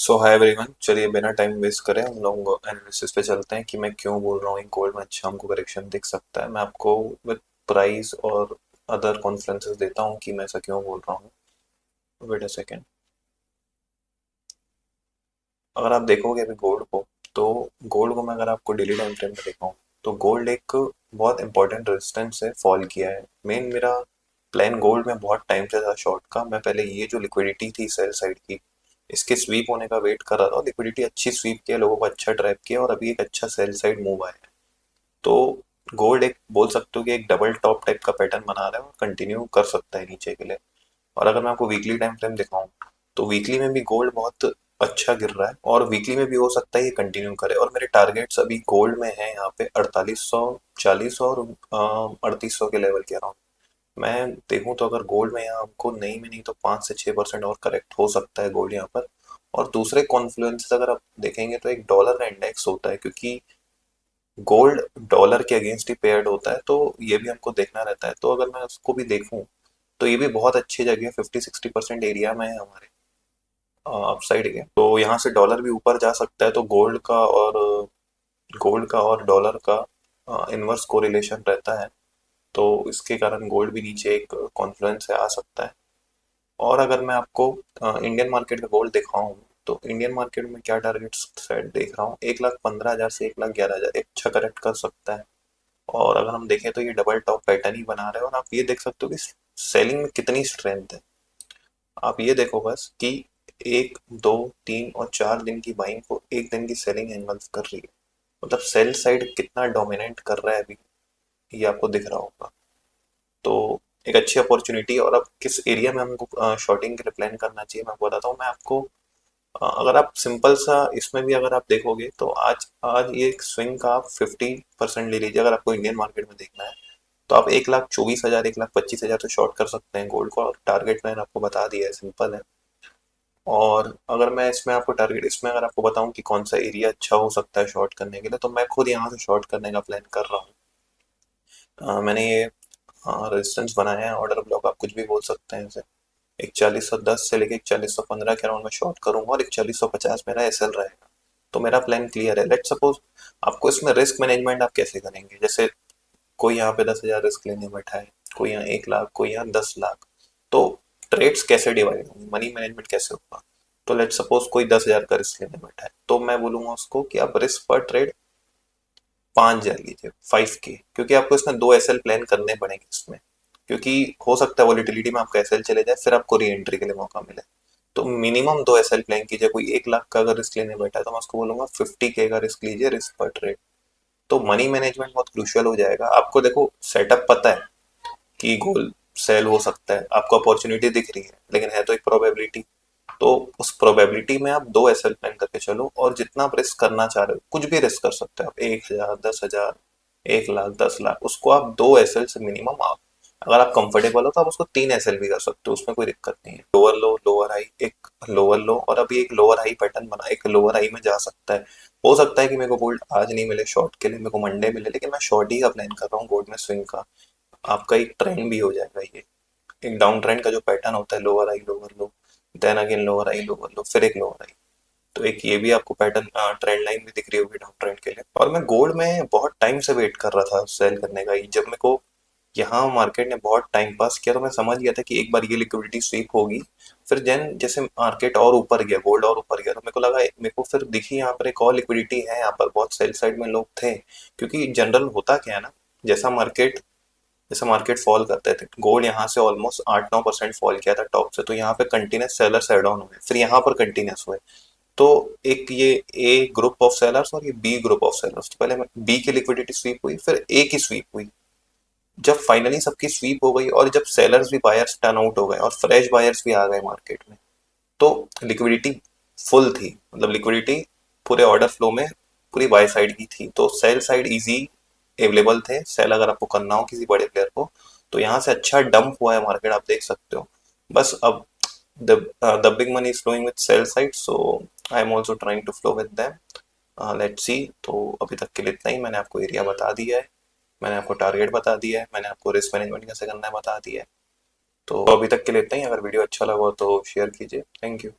सो hi everyone, चलिए बिना time waste करे हम लोग एनालिसिस पे चलते हैं कि मैं क्यों बोल रहा हूँ गोल्ड में अच्छा हमको करेक्शन दिख सकता है। मैं आपको विद प्राइस और अदर कॉन्फ्रेंसेस देता हूँ कि मैं ऐसा क्यों बोल रहा हूँ। Wait a second. अगर आप देखोगे अभी गोल्ड को, तो गोल्ड को मैं अगर आपको डेली टाइम फ्रेम में दिखाऊँ तो गोल्ड एक बहुत इंपॉर्टेंट रेजिस्टेंस से फॉल किया है। मेन मेरा प्लान गोल्ड में बहुत टाइम से था शॉर्ट का। मैं पहले ये जो लिक्विडिटी थी सेल साइड की, इसके स्वीप होने का वेट कर रहा था। लिक्विडिटी अच्छी स्वीप किया, लोगों को अच्छा ट्रैप किया और अभी एक अच्छा सेल साइड मूव आया है। तो गोल्ड एक बोल सकते हो कि एक डबल टॉप टाइप का पैटर्न बना रहा है और कंटिन्यू कर सकता है नीचे के लिए। और अगर मैं आपको वीकली टाइम फ्रेम दिखाऊं तो वीकली में भी गोल्ड बहुत अच्छा गिर रहा है और वीकली में भी हो सकता है ये कंटिन्यू करे। और मेरे टारगेट्स अभी गोल्ड में है यहाँ पे 4840 और 3800 के लेवल के अराउंड। मैं देखूं तो अगर गोल्ड में यहाँ हमको नहीं में नहीं तो 5 से 6% और करेक्ट हो सकता है गोल्ड यहाँ पर। और दूसरे कॉन्फ्लुएंसेस अगर आप देखेंगे तो एक डॉलर का इंडेक्स होता है, क्योंकि गोल्ड डॉलर के अगेंस्ट ही पेयर्ड होता है, तो ये भी हमको देखना रहता है। तो अगर मैं उसको भी देखूं तो ये भी बहुत अच्छी जगह 50-60% एरिया में है हमारे अपसाइड के। तो यहाँ से डॉलर भी ऊपर जा सकता है। तो गोल्ड का और डॉलर का इनवर्स कोरिलेशन रहता है। तो इसके कारण गोल्ड भी नीचे एक कॉन्फ्लुएंस है आ सकता है। और अगर मैं आपको इंडियन मार्केट का गोल्ड दिखाऊं तो इंडियन मार्केट में क्या टारगेट सेट देख रहा हूँ, 1,15,000 से 1,11,000 एक अच्छा करेक्ट कर सकता है। और अगर हम देखें तो ये डबल टॉप पैटर्न ही बना रहा है और आप ये देख सकते हो कि सेलिंग में कितनी स्ट्रेंथ है। आप ये देखो बस कि 1, 2, 3 और 4 दिन की बाइंग को एक दिन की सेलिंग एंगल्स कर रही है। मतलब सेल साइड कितना डोमिनेट कर रहा है अभी, ये आपको दिख रहा होगा। तो एक अच्छी अपॉर्चुनिटी। और अब किस एरिया में हमको शॉर्टिंग के लिए प्लान करना चाहिए मैं आपको बताता हूँ। मैं आपको अगर आप सिंपल सा इसमें भी अगर आप देखोगे तो आज आज ये स्विंग का आप 50% ले लीजिए। अगर आपको इंडियन मार्केट में देखना है तो आप 1,24,000 1,25,000 तो शॉर्ट कर सकते हैं गोल्ड को। और टारगेट मैंने आपको बता दिया है, सिंपल है। और अगर मैं इसमें आपको टारगेट इसमें अगर आपको बताऊं कि कौन सा एरिया अच्छा हो सकता है शॉर्ट करने के लिए, तो मैं खुद यहाँ से शॉर्ट करने का प्लान कर रहा हूँ। मैंने ये रेजिस्टेंस बनाया है, ऑर्डर ब्लॉक आप कुछ भी बोल सकते हैं इसे। 4110 से लेके 4115 के अराउंड में शॉर्ट करूंगा और 4150 मेरा एसएल रहेगा। तो मेरा प्लान क्लियर है। लेट सपोज आपको इसमें रिस्क मैनेजमेंट आप कैसे करेंगे, जैसे कोई यहाँ पे 10,000 रिस्क लेने बैठा है, कोई यहाँ 1 लाख, कोई यहाँ 10 लाख। तो ट्रेड्स कैसे डिवाइड होंगे, मनी मैनेजमेंट कैसे होगा। तो लेट सपोज कोई 10,000 का रिस्क लेने बैठा है तो मैं बोलूंगा उसको कि आप रिस्क पर ट्रेड 5,000 लीजिए, 5K, क्योंकि आपको इसमें 2 एसएल प्लान करने पड़ेंगे इसमें। क्योंकि हो सकता है वॉलिटिलिटी में आपका एसएल चले जाए, फिर आपको री एंट्री के लिए मौका मिले। तो मिनिमम 2 एसएल प्लान कीजिए। कोई 1 लाख का अगर रिस्क लेने बैठा है तो मैं उसको बोलूंगा 50K का रिस्क लीजिए रिस्क पर ट्रेड। तो मनी मैनेजमेंट बहुत क्रूशियल हो जाएगा। आपको देखो सेटअप पता है कि गोल सेल हो सकता है, आपको अपॉर्चुनिटी दिख रही है, लेकिन है तो एक प्रोबेबिलिटी। तो उस प्रोबेबिलिटी में आप 2 एसएल प्लान करके चलो और जितना आप रिस्क करना चाह रहे हो कुछ भी रिस्क कर सकते हो आप, 1,000, 10,000, 1 लाख, 10 लाख, उसको आप 2 एसएल से मिनिमम आप, अगर आप कंफर्टेबल हो तो आप उसको 3 एसएल भी कर सकते हो, उसमें कोई दिक्कत नहीं है। लोअर लो, लोअर हाई, एक लोअर लो और अभी एक लोअर हाई पैटर्न बना, एक लोअर हाई में जा सकता है। हो सकता है कि मेरे को गोल्ड आज नहीं मिले शॉर्ट के लिए, मेरे को मंडे मिले, लेकिन मैं शॉर्ट ही का प्लान कर रहा हूँ गोल्ड में स्विंग का। आपका एक ट्रेंड भी हो जाएगा ये। एक डाउन ट्रेंड का जो पैटर्न होता है, lower high lower low, then again lower high lower low, फिर एक लोअर हाई। तो एक ये भी आपको पैटर्न ट्रेंड लाइन भी दिख रही होगी डाउन ट्रेंड के लिए। और मैं गोल्ड में बहुत टाइम से वेट कर रहा था सेल करने का ही। जब मेरे को यहाँ मार्केट ने बहुत टाइम पास किया तो मैं समझ गया था कि एक बार ये लिक्विडिटी स्वीप होगी। फिर जैन जैसे मार्केट और ऊपर गया, गोल्ड और ऊपर गया, तो मेरे को लगा, मेरे को फिर दिखी यहाँ पर एक और लिक्विडिटी है, यहाँ पर बहुत सेल साइड में लोग थे। क्योंकि जनरल होता क्या है ना, जैसा मार्केट जैसे मार्केट फॉल करते थे, गोल्ड यहाँ से ऑलमोस्ट 8-9% फॉल किया था टॉप से, तो यहाँ पे कंटिन्यूस सेलर्स एड ऑन हुए, फिर यहाँ पर कंटिन्यूस हुए। तो एक ये ए ग्रुप ऑफ सेलर्स और ये बी ग्रुप ऑफ सेलर्स, तो पहले बी की लिक्विडिटी स्वीप हुई, फिर ए की स्वीप हुई। जब फाइनली सबकी स्वीप हो गई और जब सेलर्स भी बायर्स टर्न आउट हो गए और फ्रेश बायर्स भी आ गए मार्केट में, तो लिक्विडिटी फुल थी। मतलब लिक्विडिटी पूरे ऑर्डर फ्लो में पूरी बाय साइड की थी, तो सेल साइड इजी अवेलेबल थे। सेल अगर आपको करना हो किसी बड़े प्लेयर को, तो यहाँ से अच्छा डंप हुआ है मार्केट, आप देख सकते हो। बस अब the big money is flowing with sell side, so I am also trying to flow with them. Let's see. तो अभी तक के लिए इतना ही। मैंने आपको एरिया बता दिया है, मैंने आपको टारगेट बता दिया है, मैंने आपको रिस्क मैनेजमेंट कैसे करना है बता दिया है। तो अभी तक के लिए इतना ही। अगर वीडियो अच्छा लगा हो तो शेयर कीजिए। Thank you.